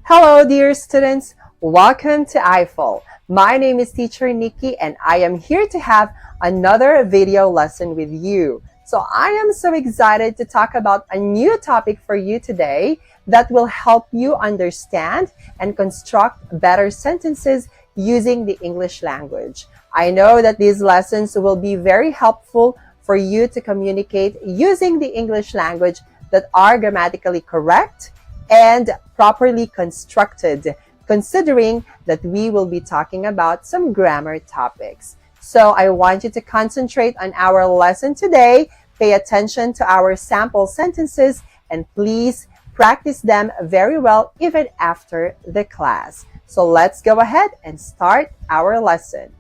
Hello, dear students. Welcome to I-Fal. My name is Teacher Nikki, and I am here to have another video lesson with you. So I am so excited to talk about a new topic for you today that will help you understand and construct better sentences using the English language. I know that these lessons will be very helpful for you to communicate using the English language that are grammatically correct and properly constructed, considering that we will be talking about some grammar topics. So I want you to concentrate on our lesson today, pay attention to our sample sentences, and please practice them very well even after the class. So let's go ahead and start our lesson.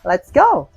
Let's go.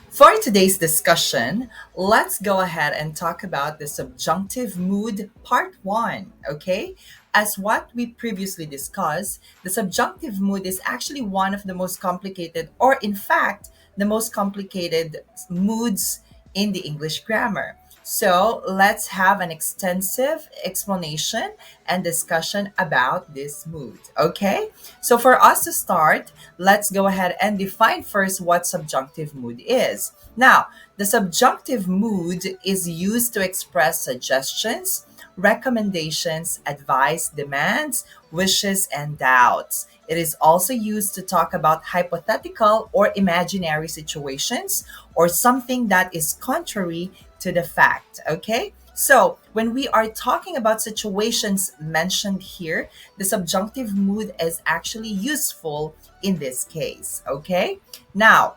For today's discussion, let's go ahead and talk about the subjunctive mood part 1, okay? As what we previously discussed, the subjunctive mood is actually one of the most complicated, or in fact, the most complicated moods in the English grammar. So let's have an extensive explanation and discussion about this mood, okay? So for us to start, let's go ahead and define first what subjunctive mood is. Now, the subjunctive mood is used to express suggestions, recommendations, advice, demands, wishes, and doubts. It is also used to talk about hypothetical or imaginary situations or something that is contrary to the fact, okay? So, when we are talking about situations mentioned here, the subjunctive mood is actually useful in this case, okay? Now,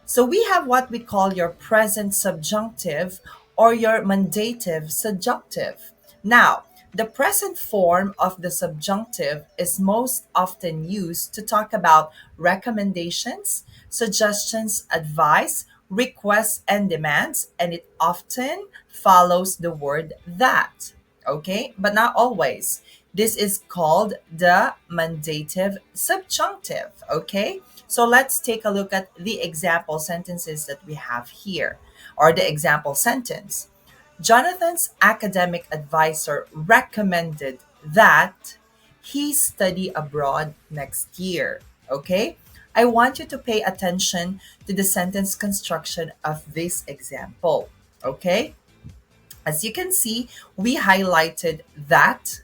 so we have what we call your present subjunctive or your mandative subjunctive. Now, the present form of the subjunctive is most often used to talk about recommendations, suggestions, advice, requests, and demands, and it often follows the word that. Okay, but not always. This is called the mandative subjunctive. Okay, so let's take a look at the example sentences that we have here, or the example sentence. Jonathan's academic advisor recommended that he study abroad next year. Okay? I want you to pay attention to the sentence construction of this example. Okay? As you can see, we highlighted that,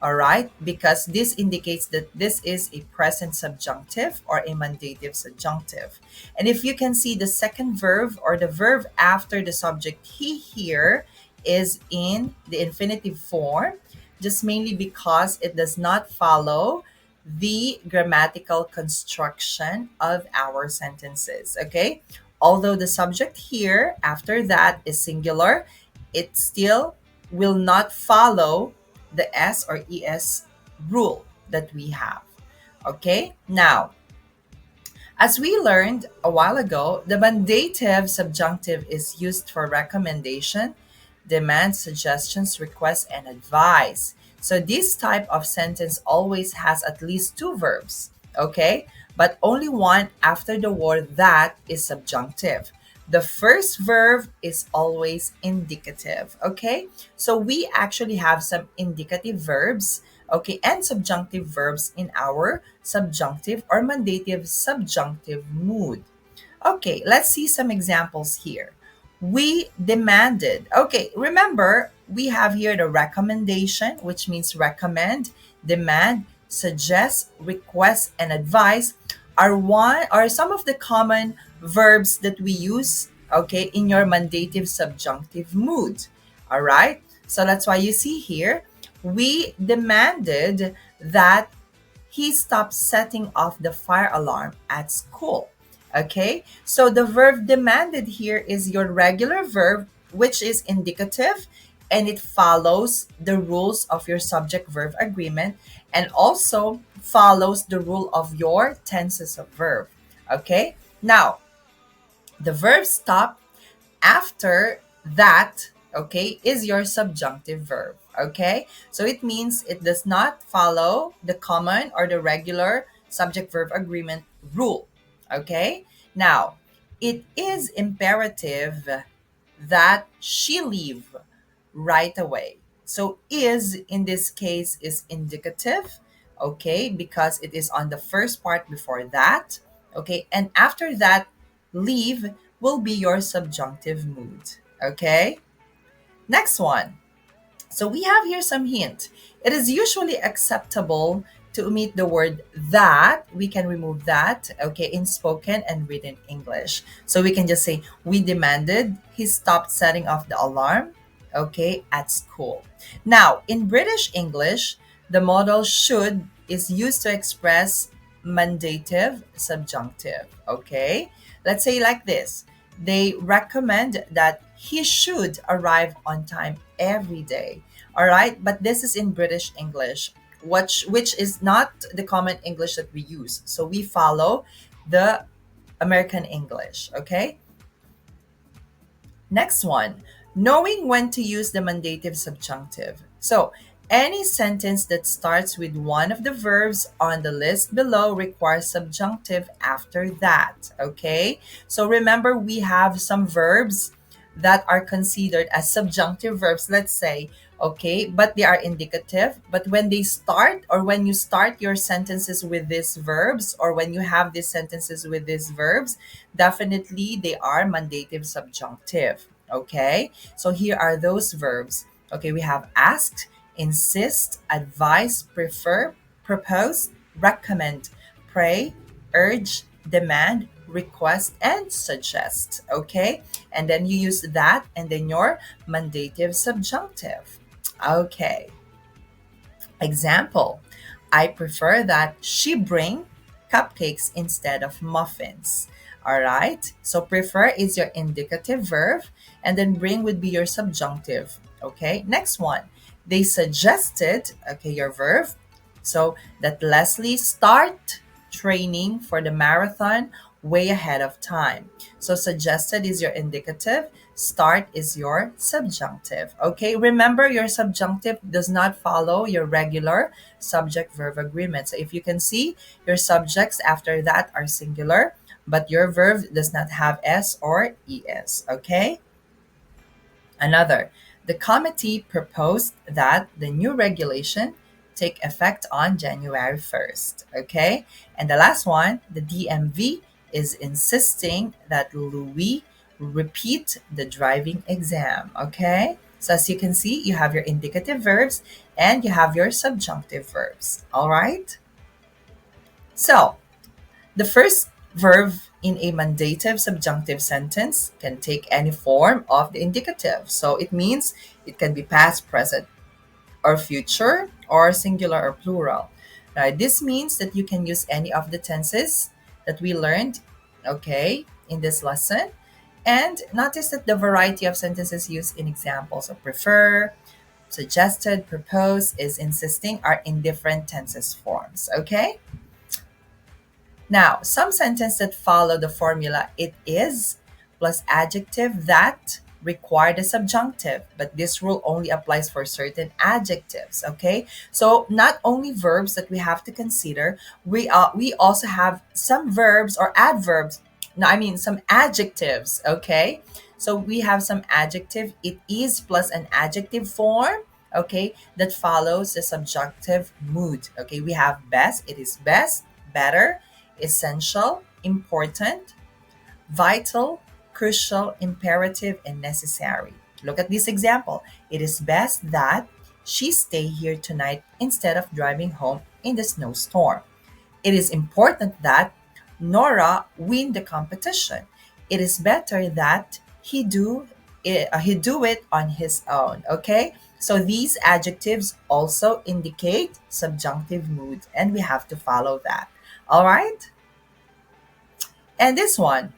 all right, because this indicates that this is a present subjunctive or a mandative subjunctive. And if you can see, the second verb or the verb after the subject he here is in the infinitive form, just mainly because it does not follow the grammatical construction of our sentences, okay? Although the subject here after that is singular, it still will not follow the S or ES rule that we have. Okay, now, as we learned a while ago, the mandative subjunctive is used for recommendation, demand, suggestions, requests, and advice. So this type of sentence always has at least two verbs, okay? But only one after the word that is subjunctive. The first verb is always indicative, okay? So we actually have some indicative verbs, okay, and subjunctive verbs in our subjunctive or mandative subjunctive mood. Okay, let's see some examples here. We demanded. Okay, remember, we have here the recommendation, which means recommend, demand, suggest, request, and advise are some of the common verbs that we use, okay, in your mandative subjunctive mood. All right? So that's why you see here, we demanded that he stopped setting off the fire alarm at school. Okay, so the verb demanded here is your regular verb, which is indicative, and it follows the rules of your subject verb agreement and also follows the rule of your tenses of verb. Okay, now the verb stop after that, okay, is your subjunctive verb. Okay, so it means it does not follow the common or the regular subject verb agreement rule. Okay, now it is imperative that she leave right away. So is in this case is indicative, okay, because it is on the first part before that, okay, and after that, leave will be your subjunctive mood, okay? Next one. So we have here some hint. It is usually acceptable to omit the word that. We can remove that, okay, in spoken and written English. So we can just say, we demanded he stopped setting off the alarm, okay, at school. Now, in British English, the modal should is used to express mandative subjunctive, okay? Let's say like this. They recommend that he should arrive on time every day. All right, but this is in British English, which is not the common English that we use. So we follow the American English, okay? Next one, knowing when to use the mandative subjunctive. So, any sentence that starts with one of the verbs on the list below requires subjunctive after that. Okay? So, remember, we have some verbs that are considered as subjunctive verbs, let's say, okay, but they are indicative. But when they start, or when you start your sentences with these verbs, or when you have these sentences with these verbs, definitely they are mandative subjunctive. Okay, so here are those verbs. Okay, we have asked, insist, advise, prefer, propose, recommend, pray, urge, demand, request, and suggest. Okay, and then you use that and then your mandative subjunctive. Okay, example, I prefer that she bring cupcakes instead of muffins. All right. So prefer is your indicative verb, and then bring would be your subjunctive. Okay. Next one. They suggested, okay, your verb. So that Leslie start training for the marathon way ahead of time. So suggested is your indicative, start is your subjunctive. Okay, remember your subjunctive does not follow your regular subject verb agreement. So if you can see, your subjects after that are singular, but your verb does not have s or es. Okay? Another, the committee proposed that the new regulation take effect on January 1st. Okay? And the last one, the DMV is insisting that Louis repeat the driving exam. Okay? So as you can see, you have your indicative verbs and you have your subjunctive verbs. All right? So the first verb in a mandative subjunctive sentence can take any form of the indicative. So it means it can be past, present, or future, or singular or plural. Right? This means that you can use any of the tenses that we learned, okay, in this lesson. And notice that the variety of sentences used in examples of prefer, suggested, propose, is insisting are in different tenses forms. Okay? Now, some sentences that follow the formula it is plus adjective that require the subjunctive, but this rule only applies for certain adjectives, okay? So, not only verbs that we have to consider, we also have some verbs or adverbs, no, I mean some adjectives, okay? So, we have some adjective it is plus an adjective form, okay, that follows the subjunctive mood. Okay, we have best, it is best, better, essential, important, vital, crucial, imperative, and necessary. Look at this example. It is best that she stay here tonight instead of driving home in the snowstorm. It is important that Nora win the competition. It is better that he do it on his own. Okay, so these adjectives also indicate subjunctive mood, and we have to follow that. All right. And this one,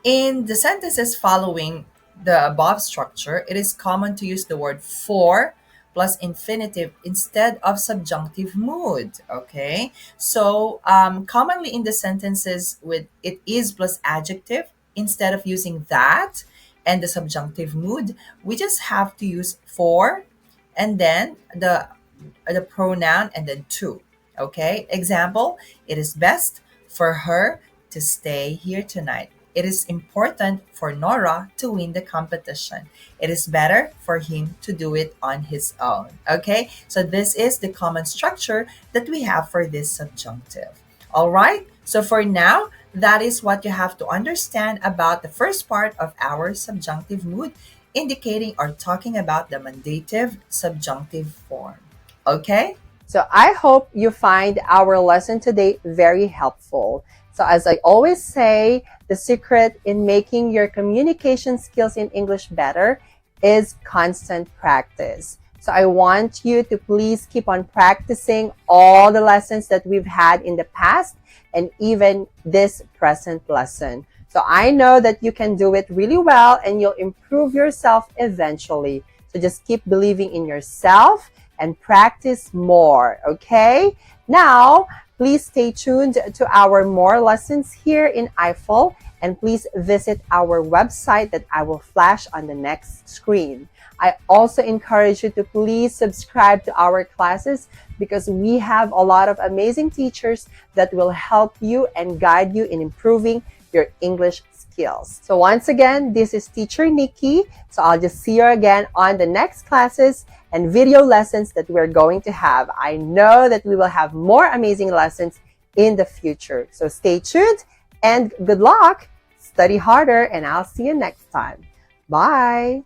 in the sentences following the above structure, it is common to use the word for plus infinitive instead of subjunctive mood. Okay, so commonly in the sentences with it is plus adjective, instead of using that and the subjunctive mood, we just have to use for and then the pronoun and then to. Okay, example, it is best for her to stay here tonight. it is important for Nora to win the competition. It is better for him to do it on his own. Okay? So this is the common structure that we have for this subjunctive. All right? So for now, that is what you have to understand about the first part of our subjunctive mood, indicating or talking about the mandative subjunctive form. Okay? So I hope you find our lesson today very helpful. So as I always say, the secret in making your communication skills in English better is constant practice. So I want you to please keep on practicing all the lessons that we've had in the past and even this present lesson. So I know that you can do it really well and you'll improve yourself eventually. So just keep believing in yourself and practice more, okay? Now, please stay tuned to our more lessons here in I-Fal, and please visit our website that I will flash on the next screen. I also encourage you to please subscribe to our classes because we have a lot of amazing teachers that will help you and guide you in improving your English skills. So once again, this is Teacher Nikki. So I'll just see you again on the next classes and video lessons that we're going to have. I know that we will have more amazing lessons in the future. So stay tuned and good luck. Study harder and I'll see you next time. Bye.